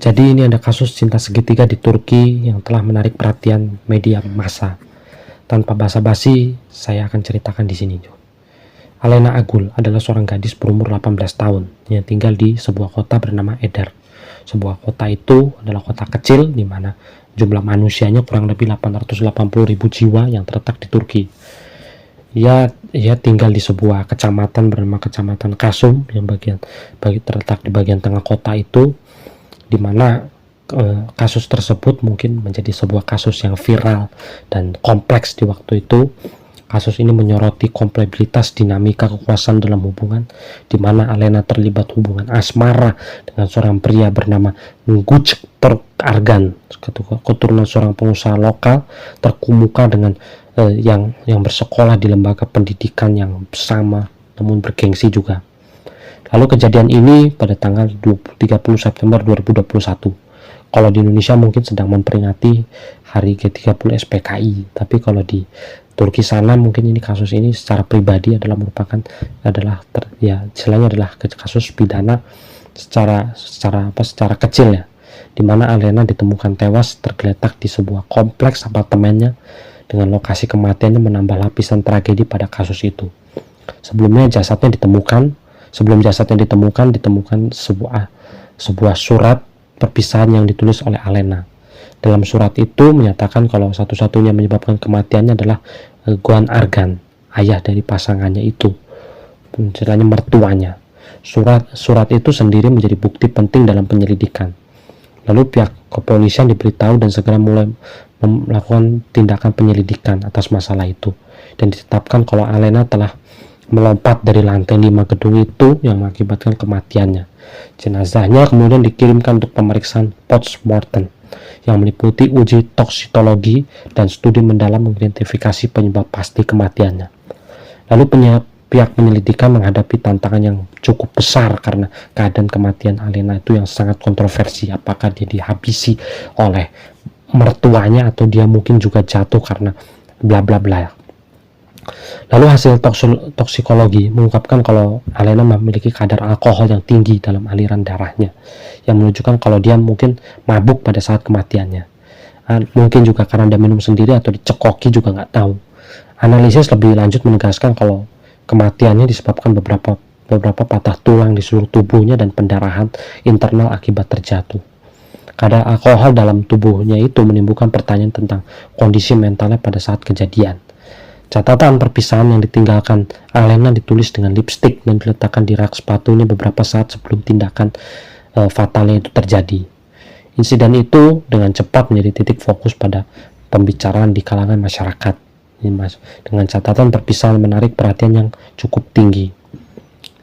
Jadi ini ada kasus cinta segitiga di Turki yang telah menarik perhatian media massa. Tanpa basa-basi, saya akan ceritakan di sini. Alena Agul adalah seorang gadis berumur 18 tahun yang tinggal di sebuah kota bernama Eder. Sebuah kota itu adalah kota kecil di mana jumlah manusianya kurang lebih 880.000 jiwa yang terletak di Turki. Ia tinggal di sebuah kecamatan bernama Kecamatan Kasum yang terletak di bagian tengah kota itu, di mana kasus tersebut mungkin menjadi sebuah kasus yang viral dan kompleks di waktu itu. Kasus ini menyoroti kompleksitas dinamika kekuasaan dalam hubungan, di mana Alena terlibat hubungan asmara dengan seorang pria bernama Ngucek Argan, keturunan seorang pengusaha lokal terkemuka dengan yang bersekolah di lembaga pendidikan yang sama namun bergengsi juga. Lalu kejadian ini pada tanggal 30 September 2021. Kalau di Indonesia mungkin sedang memperingati hari G30 SPKI, tapi kalau di Turki sana mungkin ini kasus ini secara pribadi istilahnya adalah kasus pidana secara kecil ya, di mana Alena ditemukan tewas tergeletak di sebuah kompleks apartemennya dengan lokasi kematiannya menambah lapisan tragedi pada kasus itu. Sebelum jasadnya ditemukan sebuah surat perpisahan yang ditulis oleh Alena. Dalam surat itu menyatakan kalau satu-satunya menyebabkan kematiannya adalah Guan Argan, ayah dari pasangannya itu, istilahnya mertuanya. Surat itu sendiri menjadi bukti penting dalam penyelidikan. Lalu pihak kepolisian diberitahu dan segera mulai melakukan tindakan penyelidikan atas masalah itu, dan ditetapkan kalau Alena telah melompat dari lantai 5 gedung itu yang mengakibatkan kematiannya. Jenazahnya kemudian dikirimkan untuk pemeriksaan postmortem yang meliputi uji toksikologi dan studi mendalam mengidentifikasi penyebab pasti kematiannya. Lalu pihak penyelidikan menghadapi tantangan yang cukup besar karena keadaan kematian Alena itu yang sangat kontroversi. Apakah dia dihabisi oleh mertuanya atau dia mungkin juga jatuh karena bla bla bla. Lalu hasil toksikologi mengungkapkan kalau Alena memiliki kadar alkohol yang tinggi dalam aliran darahnya, yang menunjukkan kalau dia mungkin mabuk pada saat kematiannya. Mungkin juga karena dia minum sendiri atau dicekoki, juga nggak tahu. Analisis lebih lanjut menegaskan kalau kematiannya disebabkan beberapa patah tulang di seluruh tubuhnya dan pendarahan internal akibat terjatuh. Kadar alkohol dalam tubuhnya itu menimbulkan pertanyaan tentang kondisi mentalnya pada saat kejadian. Catatan perpisahan yang ditinggalkan Alena ditulis dengan lipstik dan diletakkan di rak sepatunya beberapa saat sebelum tindakan fatalnya itu terjadi. Insiden itu dengan cepat menjadi titik fokus pada pembicaraan di kalangan masyarakat. Dengan catatan perpisahan menarik perhatian yang cukup tinggi.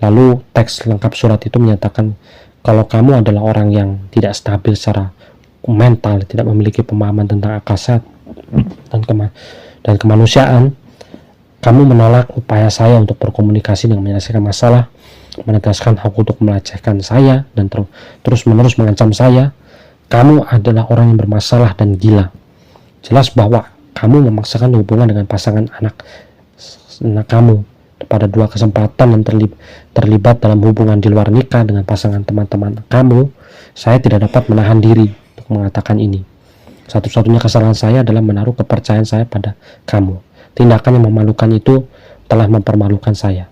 Lalu teks lengkap surat itu menyatakan kalau kamu adalah orang yang tidak stabil secara mental, tidak memiliki pemahaman tentang akal sehat dan kemanusiaan, kamu menolak upaya saya untuk berkomunikasi dengan menyelesaikan masalah, menegaskan hak untuk melecehkan saya, dan terus-menerus mengancam saya. Kamu adalah orang yang bermasalah dan gila. Jelas bahwa kamu memaksakan hubungan dengan pasangan anak kamu pada 2 kesempatan dan terlibat dalam hubungan di luar nikah dengan pasangan teman-teman kamu. Saya tidak dapat menahan diri untuk mengatakan ini. Satu-satunya kesalahan saya adalah menaruh kepercayaan saya pada kamu. Tindakan yang memalukan itu telah mempermalukan saya.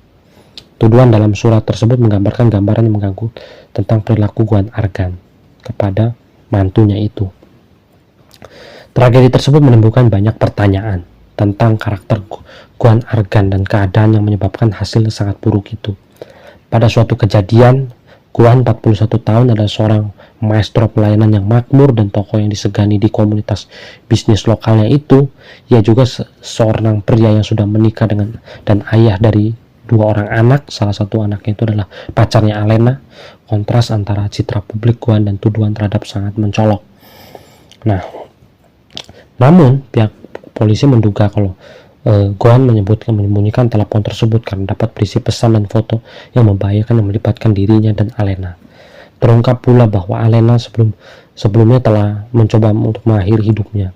Tuduhan dalam surat tersebut menggambarkan gambaran yang mengganggu tentang perilaku Guan Argan kepada mantunya itu. Tragedi tersebut menimbulkan banyak pertanyaan tentang karakter Guan Argan dan keadaan yang menyebabkan hasil sangat buruk itu. Pada suatu kejadian, Guan 41 tahun adalah seorang maestro pelayanan yang makmur dan tokoh yang disegani di komunitas bisnis lokalnya itu. Ia juga seorang pria yang sudah menikah dan ayah dari 2 orang anak. Salah satu anaknya itu adalah pacarnya Alena. Kontras antara citra publik Guan dan tuduhan terhadap sangat mencolok. Namun pihak polisi menduga kalau Guan menyembunyikan telepon tersebut karena dapat berisi pesan dan foto yang membahayakan yang melibatkan dirinya dan Alena. Terungkap pula bahwa Alena sebelumnya telah mencoba untuk mengakhiri hidupnya.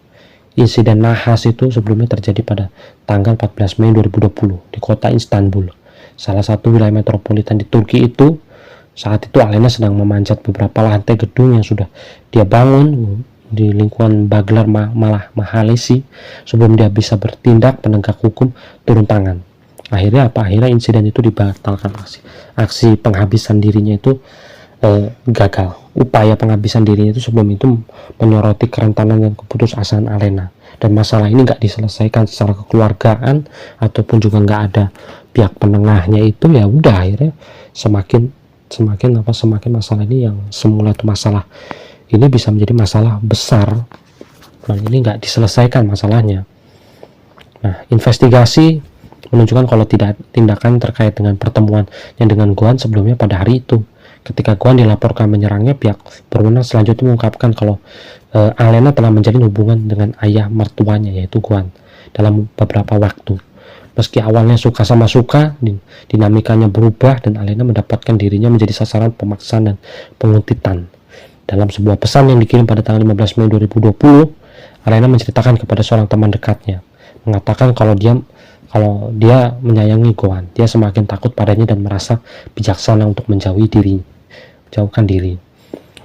Insiden nahas itu sebelumnya terjadi pada tanggal 14 Mei 2020 di kota Istanbul, salah satu wilayah metropolitan di Turki itu. Saat itu Alena sedang memanjat beberapa lantai gedung yang sudah dia bangun di lingkungan Bagler Mahalaisi sebelum dia bisa bertindak. Penegak hukum turun tangan. Akhirnya insiden itu dibatalkan. Aksi penghabisan dirinya itu gagal. Upaya penghabisan dirinya itu sebelum itu menyoroti kerentanan dan keputusasaan Alena, dan masalah ini nggak diselesaikan secara kekeluargaan ataupun juga nggak ada pihak penengahnya. Itu ya udah, akhirnya semakin masalah ini yang semula itu masalah ini bisa menjadi masalah besar, dan ini nggak diselesaikan masalahnya. Nah, investigasi menunjukkan kalau tidak tindakan terkait dengan pertemuan yang dengan Guan sebelumnya pada hari itu. Ketika Guan dilaporkan menyerangnya, pihak berwenang selanjutnya mengungkapkan kalau Alena telah menjalin hubungan dengan ayah mertuanya yaitu Guan dalam beberapa waktu. Meski awalnya suka sama suka, dinamikanya berubah dan Alena mendapatkan dirinya menjadi sasaran pemaksaan dan penguntitan. Dalam sebuah pesan yang dikirim pada tanggal 15 Mei 2020, Alena menceritakan kepada seorang teman dekatnya, mengatakan kalau dia menyayangi Guan, dia semakin takut padanya dan merasa bijaksana untuk menjauhkan diri.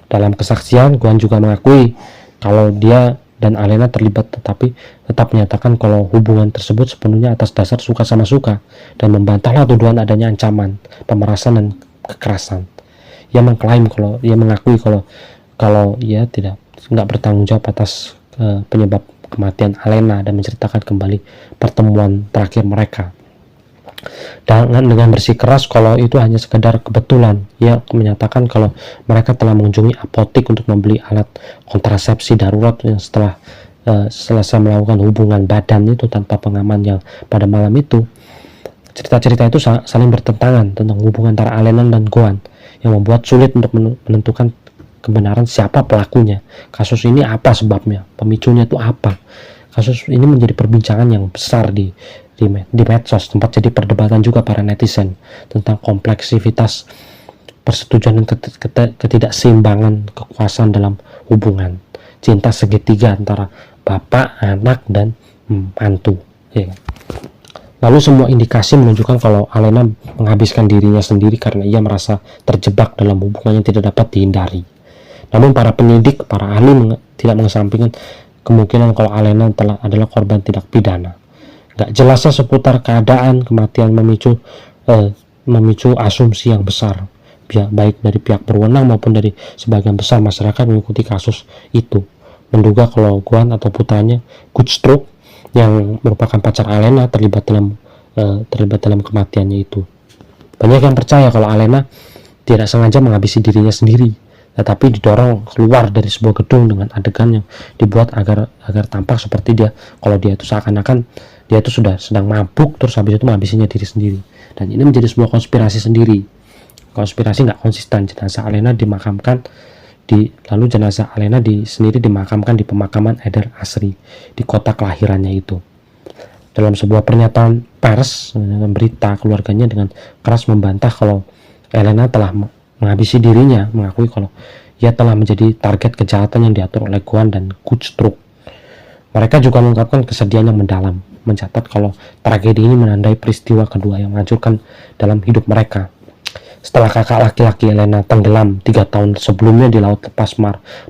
Dalam kesaksian, Guan juga mengakui kalau dia dan Alena terlibat, tetapi tetap menyatakan kalau hubungan tersebut sepenuhnya atas dasar suka sama suka dan membantahlah tuduhan adanya ancaman, pemerasan dan kekerasan. Ia mengakui kalau ia nggak bertanggung jawab atas penyebab kematian Alena dan menceritakan kembali pertemuan terakhir mereka. Dengan bersikeras kalau itu hanya sekedar kebetulan, ia menyatakan kalau mereka telah mengunjungi apotek untuk membeli alat kontrasepsi darurat yang setelah selesai melakukan hubungan badan itu tanpa pengaman yang pada malam itu. Cerita-cerita itu saling bertentangan tentang hubungan antara Alena dan Guan yang membuat sulit untuk menentukan kebenaran siapa pelakunya. Kasus ini apa sebabnya? Pemicunya itu apa? Kasus ini menjadi perbincangan yang besar di medsos, tempat jadi perdebatan juga para netizen tentang kompleksitas persetujuan dan ketidakseimbangan kekuasaan dalam hubungan cinta segitiga antara bapak, anak, dan mantu. Ya. Lalu semua indikasi menunjukkan kalau Alena menghabiskan dirinya sendiri karena ia merasa terjebak dalam hubungan yang tidak dapat dihindari. Namun para penyidik, para ahli tidak mengesampingkan kemungkinan kalau Alena adalah korban tindak pidana. Gak jelasnya seputar keadaan kematian memicu asumsi yang besar, baik dari pihak berwenang maupun dari sebagian besar masyarakat mengikuti kasus itu, menduga kalau Guan atau putranya Gutstrup yang merupakan pacar Alena terlibat dalam kematiannya itu. Banyak yang percaya kalau Alena tidak sengaja menghabisi dirinya sendiri, tetapi didorong keluar dari sebuah gedung dengan adegan yang dibuat agar tampak seperti dia itu seakan-akan dia itu sudah sedang mabuk terus habis itu menghabisinya diri sendiri. Dan ini menjadi sebuah konspirasi sendiri. Konspirasi nggak konsisten. Jenazah Alena dimakamkan sendiri dimakamkan di pemakaman Eder Asri di kota kelahirannya itu. Dalam sebuah pernyataan pers, berita keluarganya dengan keras membantah kalau Alena telah menghabisi dirinya, mengakui kalau ia telah menjadi target kejahatan yang diatur oleh Guan dan Gutstrup. Mereka juga mengungkapkan kesedihan yang mendalam, mencatat kalau tragedi ini menandai peristiwa kedua yang menghancurkan dalam hidup mereka. Setelah kakak laki-laki Alena tenggelam 3 tahun sebelumnya di laut lepas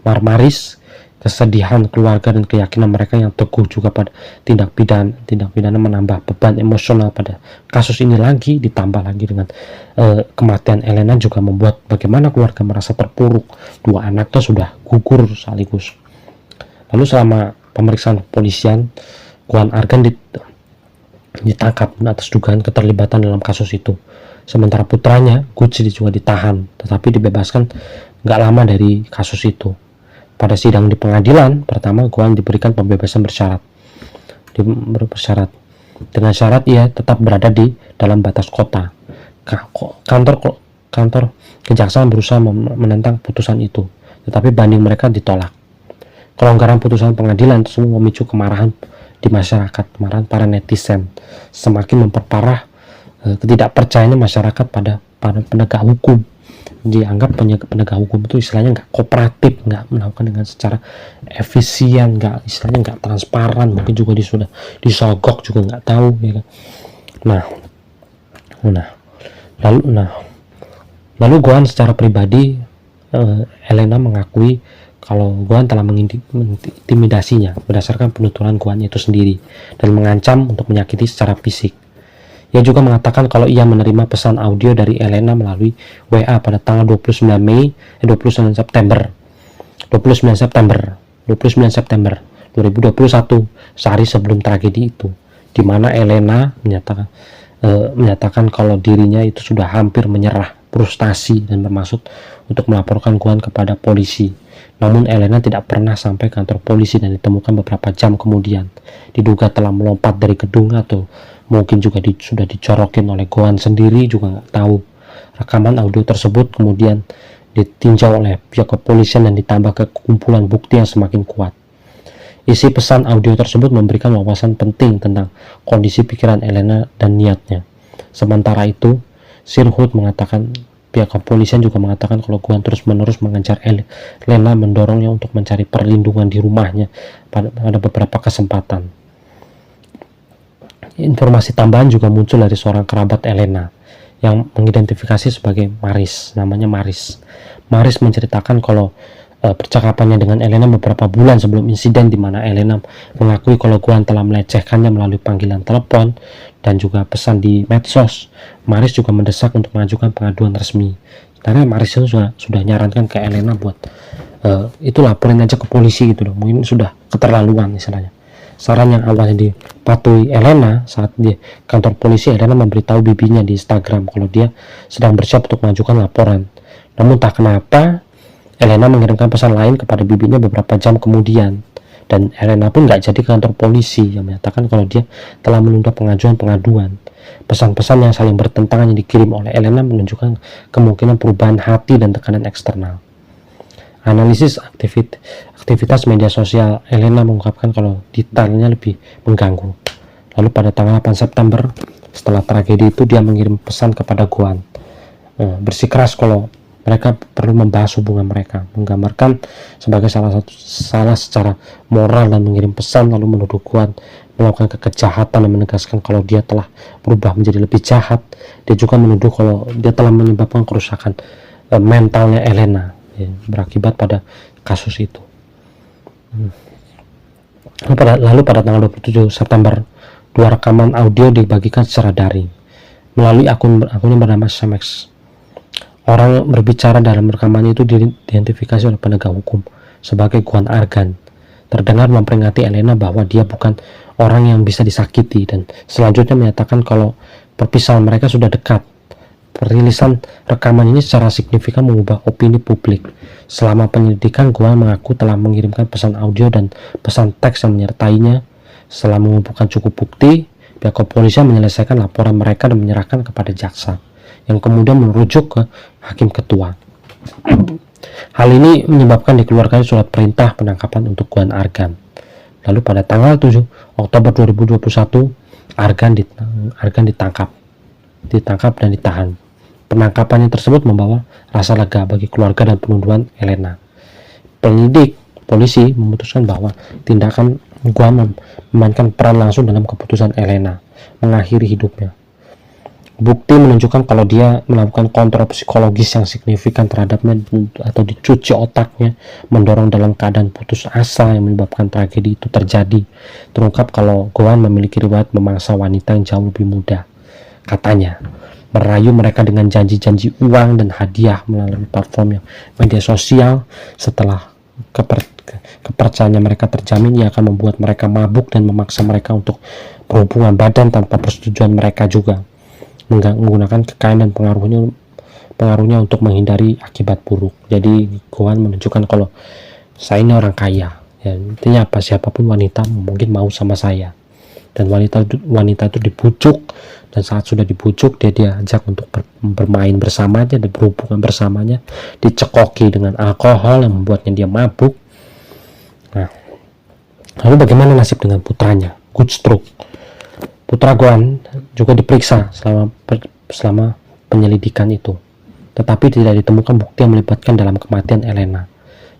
Marmaris, kesedihan keluarga dan keyakinan mereka yang teguh juga pada tindak pidana menambah beban emosional pada kasus ini lagi, ditambah lagi dengan kematian Alena juga membuat bagaimana keluarga merasa terpuruk. 2 anaknya sudah gugur sekaligus. Lalu selama pemeriksaan kepolisian, Guan Argan ditangkap atas dugaan keterlibatan dalam kasus itu. Sementara putranya, Gucci juga ditahan, tetapi dibebaskan gak lama dari kasus itu. Pada sidang di pengadilan, pertama Guan diberikan pembebasan bersyarat. Dengan syarat ia tetap berada di dalam batas kota. Kantor kejaksaan berusaha menentang putusan itu, tetapi banding mereka ditolak. Kelonggaran putusan pengadilan tersebut memicu kemarahan di masyarakat, kemarahan para netizen, semakin memperparah ketidakpercayaan masyarakat pada penegak hukum. Dianggap penegak hukum itu istilahnya nggak kooperatif, nggak melakukan dengan secara efisien, nggak transparan, mungkin juga sudah disogok juga nggak tahu, ya kan? Nah, Lalu Guan secara pribadi, Elena mengakui kalau Guan telah mengintimidasinya berdasarkan penuturan Guan itu sendiri dan mengancam untuk menyakiti secara fisik. Ia juga mengatakan kalau ia menerima pesan audio dari Elena melalui WA pada tanggal 29 September 2021, sehari sebelum tragedi itu, di mana Elena menyatakan kalau dirinya itu sudah hampir menyerah, frustasi, dan bermaksud untuk melaporkan Guan kepada polisi. Namun Elena tidak pernah sampai kantor polisi dan ditemukan beberapa jam kemudian. Diduga telah melompat dari gedung atau mungkin juga sudah dicorokin oleh Guan sendiri, juga nggak tahu. Rekaman audio tersebut kemudian ditinjau oleh pihak kepolisian dan ditambah ke kumpulan bukti yang semakin kuat. Isi pesan audio tersebut memberikan wawasan penting tentang kondisi pikiran Elena dan niatnya. Sementara itu, Sirhut mengatakan, pihak kepolisian juga mengatakan kalau Guan terus-menerus mengejar Elena, mendorongnya untuk mencari perlindungan di rumahnya pada beberapa kesempatan. Informasi tambahan juga muncul dari seorang kerabat Elena yang mengidentifikasi sebagai Maris, namanya Maris. Maris menceritakan kalau percakapannya dengan Elena beberapa bulan sebelum insiden, di mana Elena mengakui kalau Guan telah melecehkannya melalui panggilan telepon dan juga pesan di medsos. Maris juga mendesak untuk mengajukan pengaduan resmi. Karena Maris itu sudah nyarankan ke Elena buat itu laporin aja ke polisi gitu loh. Mungkin sudah keterlaluan istilahnya. Saran yang awalnya dipatuhi Elena, saat di kantor polisi Elena memberitahu bibinya di Instagram kalau dia sedang bersiap untuk mengajukan laporan. Namun tak kenapa Elena mengirimkan pesan lain kepada bibinya beberapa jam kemudian, dan Elena pun nggak jadi ke kantor polisi yang menyatakan kalau dia telah menunda pengajuan pengaduan. Pesan-pesan yang saling bertentangan yang dikirim oleh Elena menunjukkan kemungkinan perubahan hati dan tekanan eksternal. Analisis aktivitas media sosial Elena mengungkapkan kalau detailnya lebih mengganggu. Lalu pada tanggal 8 September, setelah tragedi itu, dia mengirim pesan kepada Guan, bersikeras kalau mereka perlu membahas hubungan mereka, menggambarkan sebagai salah secara moral, dan mengirim pesan lalu menuduh Guan melakukan kejahatan dan menegaskan kalau dia telah berubah menjadi lebih jahat. Dia juga menuduh kalau dia telah menyebabkan kerusakan mentalnya Elena berakibat pada kasus itu. Lalu pada tanggal 27 September, 2 rekaman audio dibagikan secara daring melalui akun yang bernama Samex. Orang berbicara dalam rekaman itu diidentifikasi oleh penegak hukum sebagai Guan Argan. Terdengar memperingati Elena bahwa dia bukan orang yang bisa disakiti, dan selanjutnya menyatakan kalau perpisahan mereka sudah dekat. Perilisan rekaman ini secara signifikan mengubah opini publik. Selama penyelidikan, Guan mengaku telah mengirimkan pesan audio dan pesan teks yang menyertainya. Setelah mengumpulkan cukup bukti, pihak kepolisian menyelesaikan laporan mereka dan menyerahkan kepada jaksa, yang kemudian merujuk ke hakim ketua. Hal ini menyebabkan dikeluarkan surat perintah penangkapan untuk Guan Argan. Lalu pada tanggal 7 Oktober 2021, Argan ditangkap dan ditahan. Penangkapannya tersebut membawa rasa lega bagi keluarga dan penuduhan Elena. Penyidik polisi memutuskan bahwa tindakan Guan memainkan peran langsung dalam keputusan Elena mengakhiri hidupnya. Bukti menunjukkan kalau dia melakukan kontrol psikologis yang signifikan terhadapnya atau dicuci otaknya, mendorong dalam keadaan putus asa yang menyebabkan tragedi itu terjadi. Terungkap kalau Guan memiliki riwayat memangsa wanita yang jauh lebih muda. Katanya, merayu mereka dengan janji-janji uang dan hadiah melalui platform media sosial. Setelah kepercayaan mereka terjamin, ia akan membuat mereka mabuk dan memaksa mereka untuk berhubungan badan tanpa persetujuan mereka juga, menggunakan kekayaan dan pengaruhnya untuk menghindari akibat buruk. Jadi Guan menunjukkan kalau saya ini orang kaya, ya, intinya apa, siapapun wanita mungkin mau sama saya. Dan wanita itu dibujuk, dan saat sudah dibujuk dia diajak untuk bermain bersamanya dan berhubungan bersamanya, dicekoki dengan alkohol yang membuatnya dia mabuk. Nah, lalu bagaimana nasib dengan putranya, Gutstruk? Putra Guan juga diperiksa selama penyelidikan itu, tetapi tidak ditemukan bukti yang melibatkan dalam kematian Elena.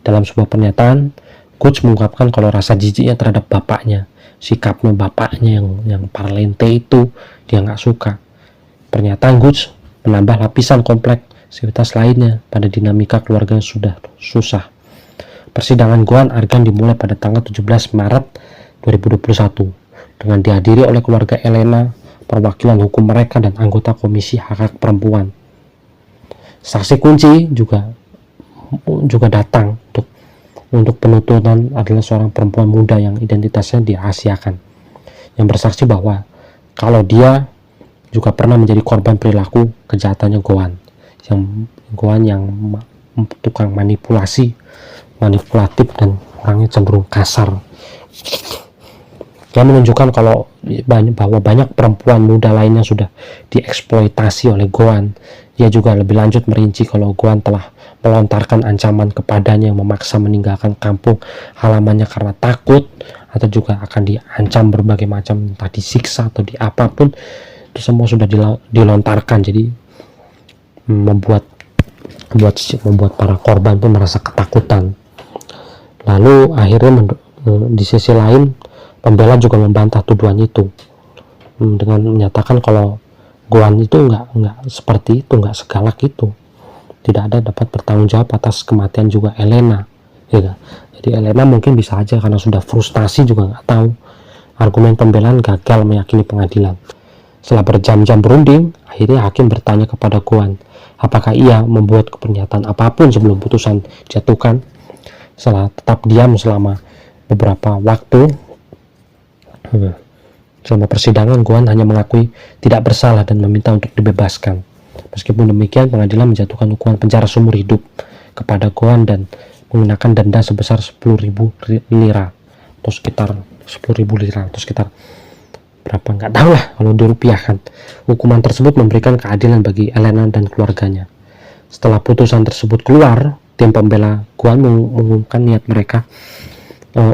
Dalam sebuah pernyataan, Guts mengungkapkan kalau rasa jijiknya terhadap bapaknya, sikapnya bapaknya yang parlente itu dia nggak suka. Pernyataan Guts menambah lapisan kompleks sivitas lainnya pada dinamika keluarga sudah susah. Persidangan Guan Argan dimulai pada tanggal 17 Maret 2021 dengan dihadiri oleh keluarga Elena, perwakilan hukum mereka, dan anggota Komisi Hak-Hak Perempuan. Saksi kunci juga datang untuk penuntutan adalah seorang perempuan muda yang identitasnya dirahasiakan, yang bersaksi bahwa kalau dia juga pernah menjadi korban perilaku kejahatannya Guan yang tukang manipulatif dan orangnya cenderung kasar. Dia menunjukkan bahwa banyak perempuan muda lainnya sudah dieksploitasi oleh Guan. Dia juga lebih lanjut merinci kalau Guan telah melontarkan ancaman kepadanya yang memaksa meninggalkan kampung halamannya karena takut, atau juga akan diancam berbagai macam, entah disiksa atau di apapun. Itu semua sudah dilontarkan, jadi membuat para korban pun merasa ketakutan. Lalu akhirnya di sisi lain pembela juga membantah tuduhan itu dengan menyatakan kalau Guan itu nggak seperti itu, nggak segalak itu, tidak ada dapat bertanggung jawab atas kematian juga Elena, ya. Jadi Elena mungkin bisa aja karena sudah frustasi, juga nggak tahu. Argumen pembelaan gagal meyakini pengadilan. Setelah berjam-jam berunding, akhirnya hakim bertanya kepada Guan apakah ia membuat pernyataan apapun sebelum putusan dijatuhkan. Setelah tetap diam selama beberapa waktu selama persidangan, Guan hanya mengakui tidak bersalah dan meminta untuk dibebaskan. Meskipun demikian, pengadilan menjatuhkan hukuman penjara seumur hidup kepada Guan dan menggunakan denda sebesar 10.000 lira atau sekitar 10.000 lira atau sekitar berapa nggak tahu lah kalau dirupiahkan. Hukuman tersebut memberikan keadilan bagi Elena dan keluarganya. Setelah putusan tersebut keluar, tim pembela Guan mengumumkan niat mereka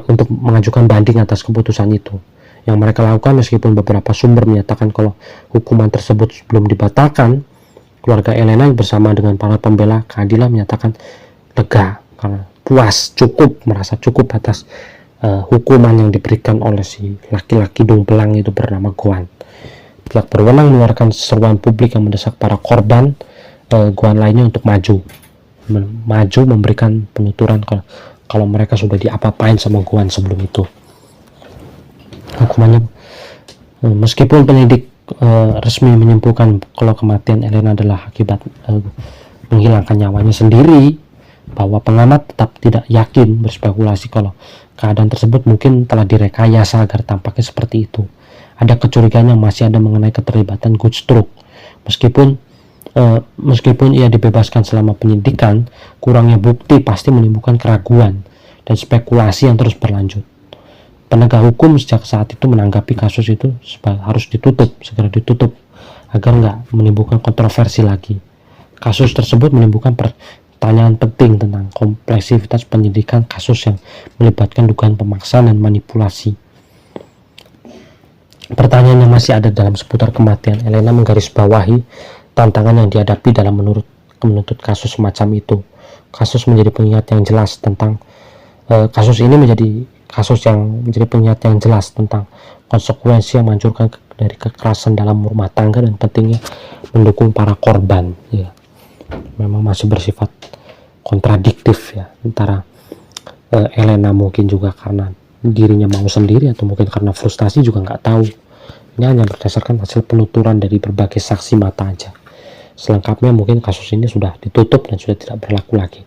untuk mengajukan banding atas keputusan itu. Yang mereka lakukan meskipun beberapa sumber menyatakan kalau hukuman tersebut belum dibatalkan. Keluarga Elena bersama dengan para pembela keadilan menyatakan lega karena puas, merasa cukup atas hukuman yang diberikan oleh si laki-laki dumpelang itu bernama Guan. Pihak berwenang mengeluarkan seruan publik yang mendesak para korban Guan lainnya untuk maju memberikan penuturan kalau mereka sudah diapa-apain sama Guan sebelum itu. Hukumannya, meskipun penyidik resmi menyimpulkan kalau kematian Elena adalah akibat menghilangkan nyawanya sendiri, bahwa pengamat tetap tidak yakin, berspekulasi kalau keadaan tersebut mungkin telah direkayasa agar tampaknya seperti itu. Ada kecurigaan yang masih ada mengenai keterlibatan Gutstrup. Meskipun ia dibebaskan selama penyidikan, kurangnya bukti pasti menimbulkan keraguan dan spekulasi yang terus berlanjut. Penegak hukum sejak saat itu menanggapi kasus itu harus segera ditutup agar nggak menimbulkan kontroversi lagi. Kasus tersebut menimbulkan pertanyaan penting tentang kompleksitas penyidikan kasus yang melibatkan dugaan pemaksaan dan manipulasi. Pertanyaan yang masih ada dalam seputar kematian Elena menggarisbawahi tantangan yang dihadapi dalam menuntut kasus semacam itu. Kasus menjadi pengingat yang jelas tentang pengingat yang jelas tentang konsekuensi yang menghancurkan dari kekerasan dalam rumah tangga dan pentingnya mendukung para korban. Ya, memang masih bersifat kontradiktif ya, antara Elena mungkin juga karena dirinya mau sendiri atau mungkin karena frustasi, juga nggak tahu. Ini hanya berdasarkan hasil penuturan dari berbagai saksi mata aja. Selengkapnya mungkin kasus ini sudah ditutup dan sudah tidak berlaku lagi.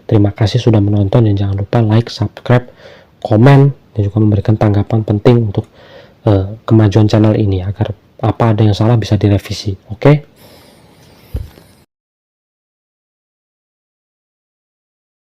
Terima kasih sudah menonton dan jangan lupa like, subscribe, komen, dan juga memberikan tanggapan penting untuk kemajuan channel ini agar apa ada yang salah bisa direvisi. Oke?